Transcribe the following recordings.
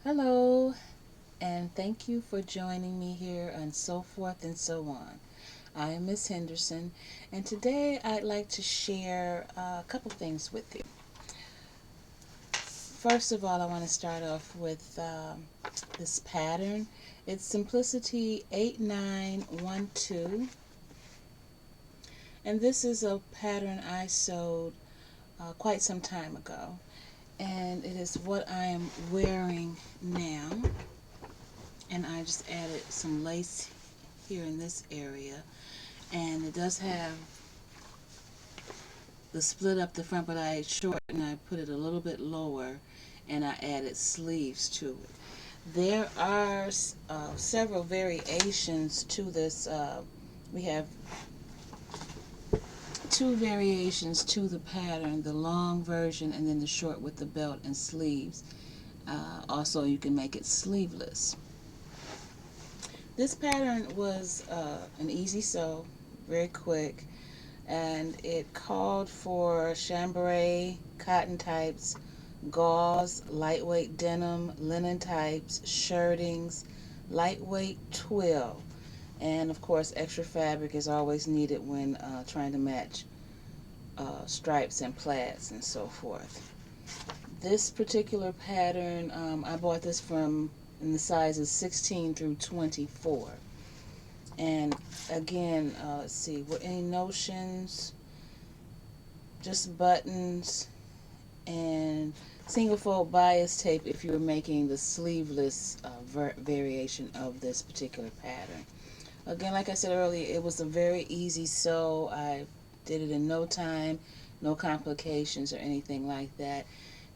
Hello, and thank you for joining me here on So Forth and So On. I am Miss Henderson, and today I'd like to share a couple things with you. First of all, I want to start off with this pattern. It's Simplicity 8912, and this is a pattern I sewed quite some time ago, and it is what I am wearing now. And I just added some lace here in this area, and it does have the split up the front, but I shortened, I put it a little bit lower, and I added sleeves to it. There are several variations to this. We have two variations to the pattern, the long version and then the short with the belt and sleeves. Also, you can make it sleeveless. This pattern was an easy sew, very quick, and it called for chambray, cotton types, gauze, lightweight denim, linen types, shirtings, lightweight twill, and of course extra fabric is always needed when trying to match stripes and plaids and so forth. This particular pattern, I bought this from in the sizes 16 through 24. And again, let's see, were any notions, just buttons and single fold bias tape if you were making the sleeveless variation of this particular pattern. Again, like I said earlier, it was a very easy sew. I did it in no time, no complications or anything like that.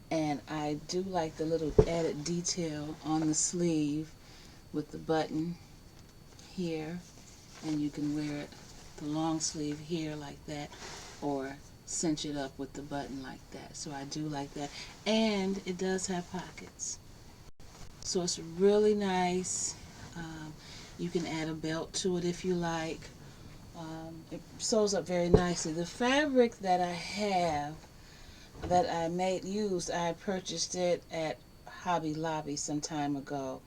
And I do like the little added detail on the sleeve with the button here, and you can wear it the long sleeve here like that, or cinch it up with the button like that. So I do like that, and it does have pockets, so it's really nice. You can add a belt to it if you like. It sews up very nicely. The fabric that I have that I I purchased it at Hobby Lobby some time ago,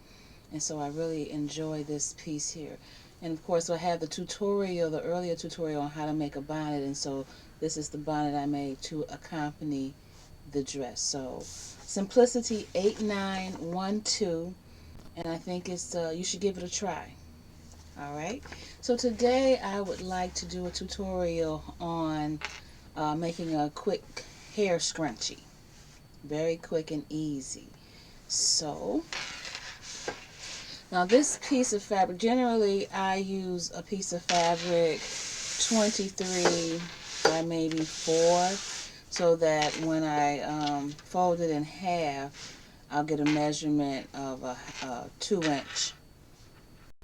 and so I really enjoy this piece here. And of course I have the tutorial, the earlier tutorial on how to make a bonnet, and so this is the bonnet I made to accompany the dress. So Simplicity 8912, and I think it's you should give it a try. Alright, so today I would like to do a tutorial on making a quick hair scrunchie. Very quick and easy. So now this piece of fabric, generally I use a piece of fabric 23 by maybe 4, so that when I fold it in half, I'll get a measurement of a 2-inch.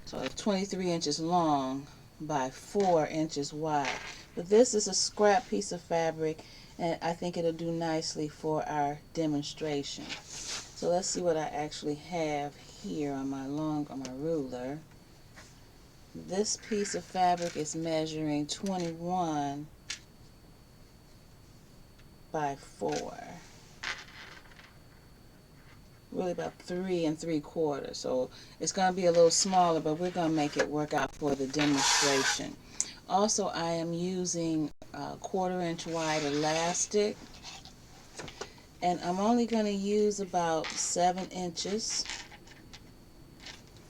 So it's 23 inches long by 4 inches wide. But this is a scrap piece of fabric, and I think it'll do nicely for our demonstration. So let's see what I actually have here on my ruler. This piece of fabric is measuring 21 by 4. Really about 3 3/4. So it's going to be a little smaller, but we're going to make it work out for the demonstration. Also, I am using a 1/4 inch wide elastic, and I'm only going to use about 7 inches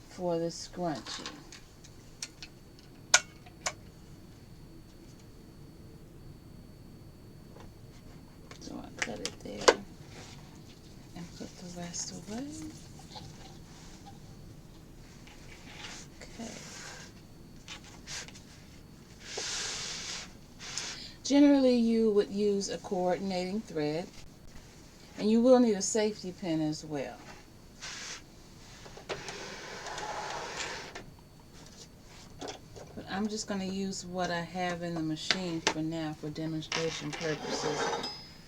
for this scrunchie. So I cut it there and put the rest away. Okay. Generally, you would use a coordinating thread, and you will need a safety pin as well. But I'm just going to use what I have in the machine for now for demonstration purposes,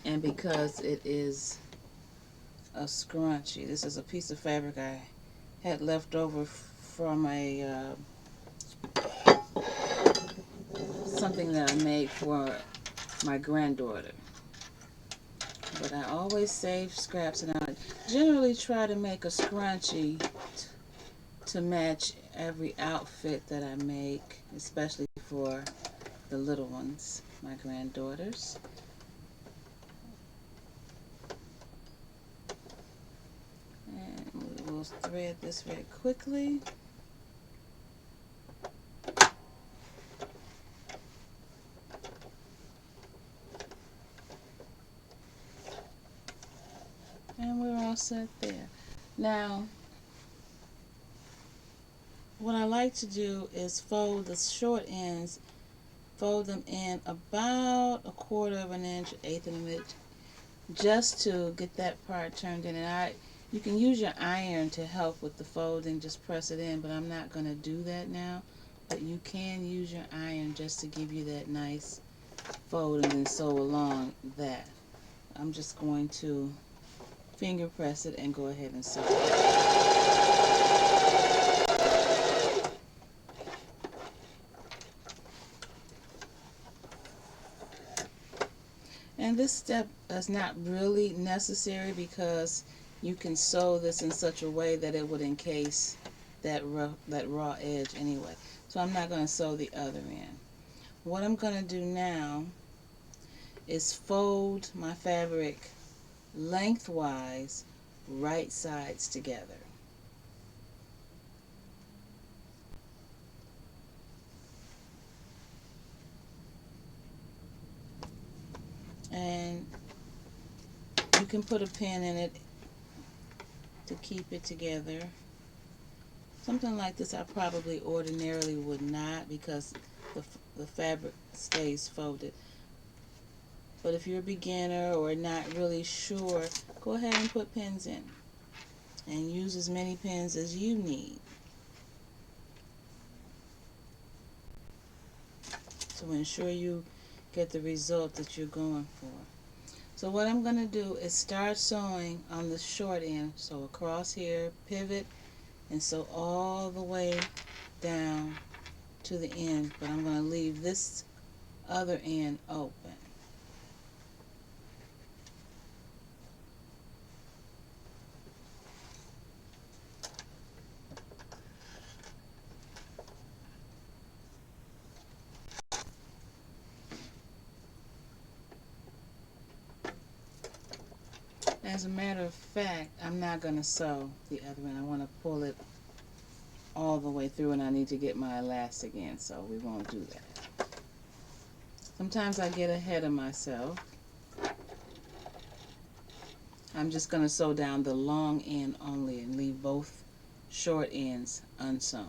and because it is a scrunchie. This is a piece of fabric I had left over from a something that I made for my granddaughter. but I always save scraps, and I generally try to make a scrunchie to match every outfit that I make, especially for the little ones, my granddaughters. And we will thread this very quickly. And we're all set there. Now, what I like to do is fold the short ends, fold them in about 1/4 of an inch, 1/8 of an inch, just to get that part turned in. And you can use your iron to help with the folding, just press it in, but I'm not going to do that now. But you can use your iron just to give you that nice fold and then sew along that. I'm just going to finger press it and go ahead and sew it. And this step is not really necessary because you can sew this in such a way that it would encase that raw edge anyway. So I'm not going to sew the other end. What I'm going to do now is fold my fabric lengthwise, right sides together. And you can put a pin in it to keep it together. Something like this I probably ordinarily would not, because the fabric stays folded. But if you're a beginner or not really sure, go ahead and put pins in and use as many pins as you need to ensure you get the result that you're going for. So what I'm going to do is start sewing on the short end. So across here, pivot, and sew all the way down to the end. But I'm going to leave this other end open. As a matter of fact, I'm not going to sew the other end. I want to pull it all the way through, and I need to get my elastic in, so we won't do that. Sometimes I get ahead of myself. I'm just going to sew down the long end only and leave both short ends unsewn.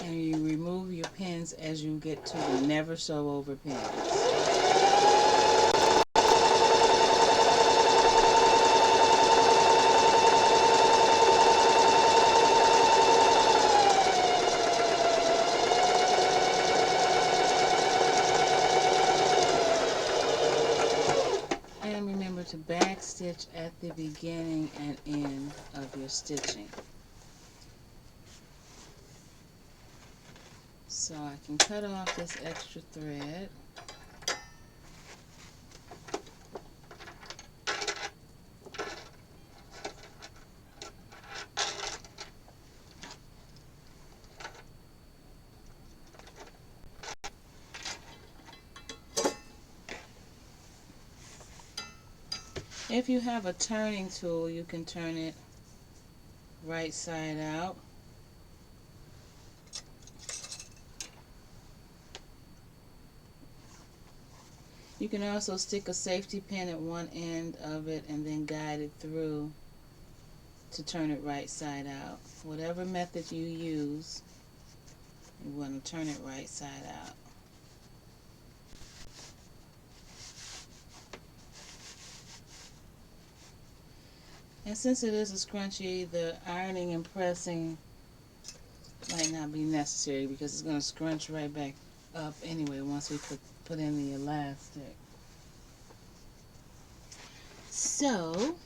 And you remove your pins as you get to the never sew over pins. To back stitch at the beginning and end of your stitching. So I can cut off this extra thread. If you have a turning tool, you can turn it right side out. You can also stick a safety pin at one end of it and then guide it through to turn it right side out. Whatever method you use, you want to turn it right side out. And since it is a scrunchie, the ironing and pressing might not be necessary because it's going to scrunch right back up anyway once we put in the elastic. So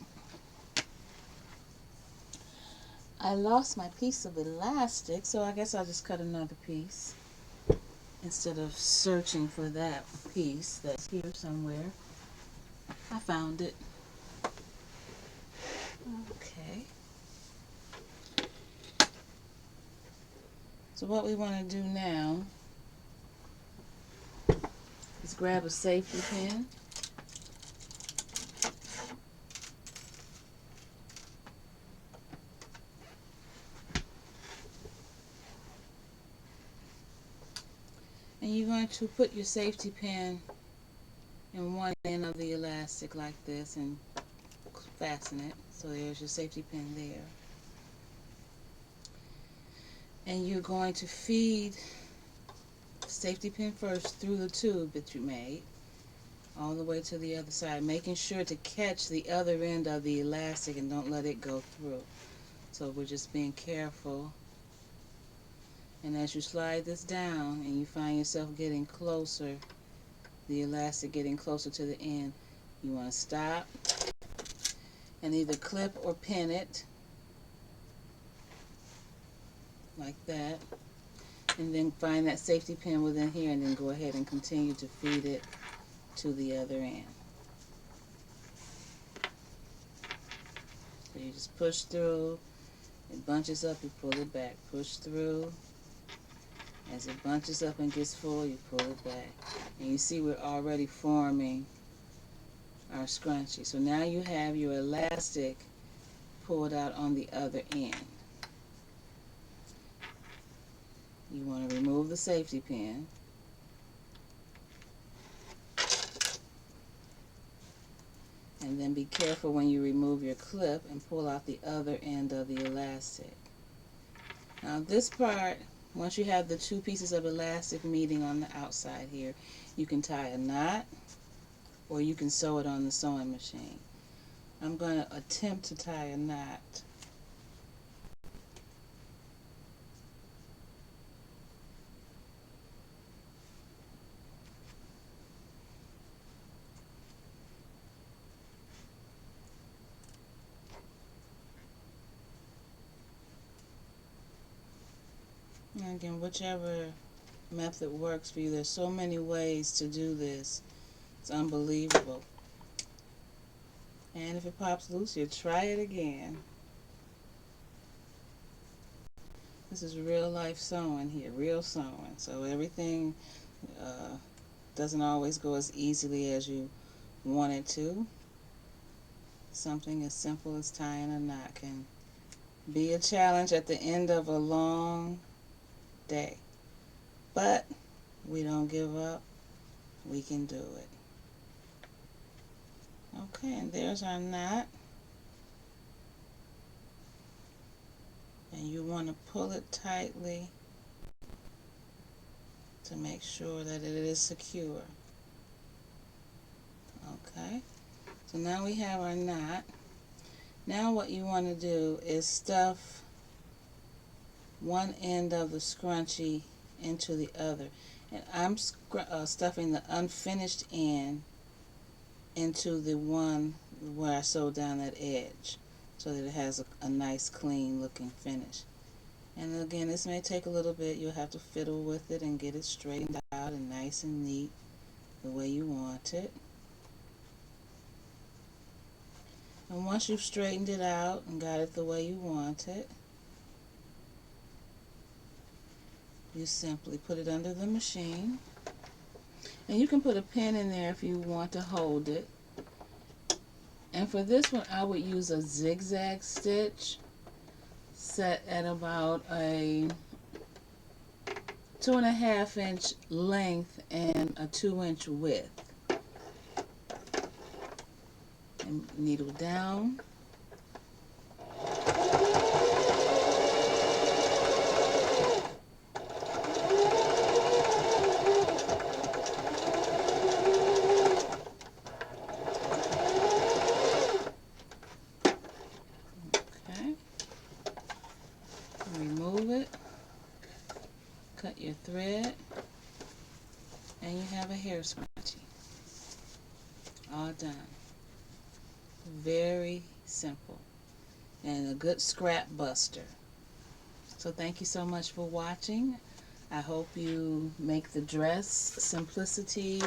I lost my piece of elastic, so I guess I'll just cut another piece instead of searching for that piece that's here somewhere. I found it. Okay. So what we want to do now is grab a safety pin. And you're going to put your safety pin in one end of the elastic like this and fasten it. So there's your safety pin there. And you're going to feed the safety pin first through the tube that you made all the way to the other side, making sure to catch the other end of the elastic and don't let it go through. So we're just being careful. And as you slide this down and you find yourself getting closer, the elastic getting closer to the end, you want to stop and either clip or pin it like that, and then find that safety pin within here and then go ahead and continue to feed it to the other end. So you just push through, it bunches up, you pull it back, push through. As it bunches up and gets full, you pull it back. And you see we're already forming our scrunchie. So now you have your elastic pulled out on the other end. You want to remove the safety pin. And then be careful when you remove your clip and pull out the other end of the elastic. Now this part, once you have the two pieces of elastic meeting on the outside here, you can tie a knot or you can sew it on the sewing machine. I'm going to attempt to tie a knot. And again, whichever method works for you, there's so many ways to do this. It's unbelievable. And if it pops loose, you try it again. This is real life sewing here, real sewing. So everything doesn't always go as easily as you want it to. Something as simple as tying a knot can be a challenge at the end of a long day. But we don't give up. We can do it. Okay, and there's our knot. And you want to pull it tightly to make sure that it is secure. Okay, so now we have our knot. Now what you want to do is stuff one end of the scrunchie into the other. And I'm stuffing the unfinished end into the one where I sewed down that edge so that it has a nice clean looking finish. And again, this may take a little bit. You'll have to fiddle with it and get it straightened out and nice and neat the way you want it. And once you've straightened it out and got it the way you want it, you simply put it under the machine. And you can put a pin in there if you want to hold it. And for this one, I would use a zigzag stitch set at about a 2.5 inch length and a 2-inch width. And needle down. Remove it, cut your thread, and you have a hair scrunchie. All done. Very simple. and a good scrap buster. So thank you so much for watching. I hope you make the dress Simplicity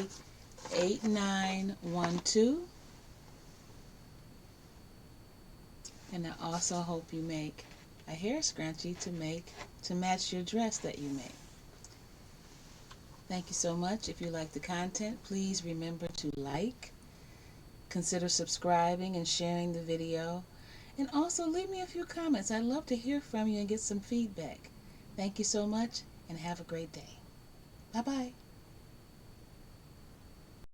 8912. And I also hope you make a hair scrunchie to match your dress that you make. Thank you so much. If you like the content, please remember to like, consider subscribing and sharing the video, and also leave me a few comments. I'd love to hear from you and get some feedback. Thank you so much and have a great day. Bye-bye.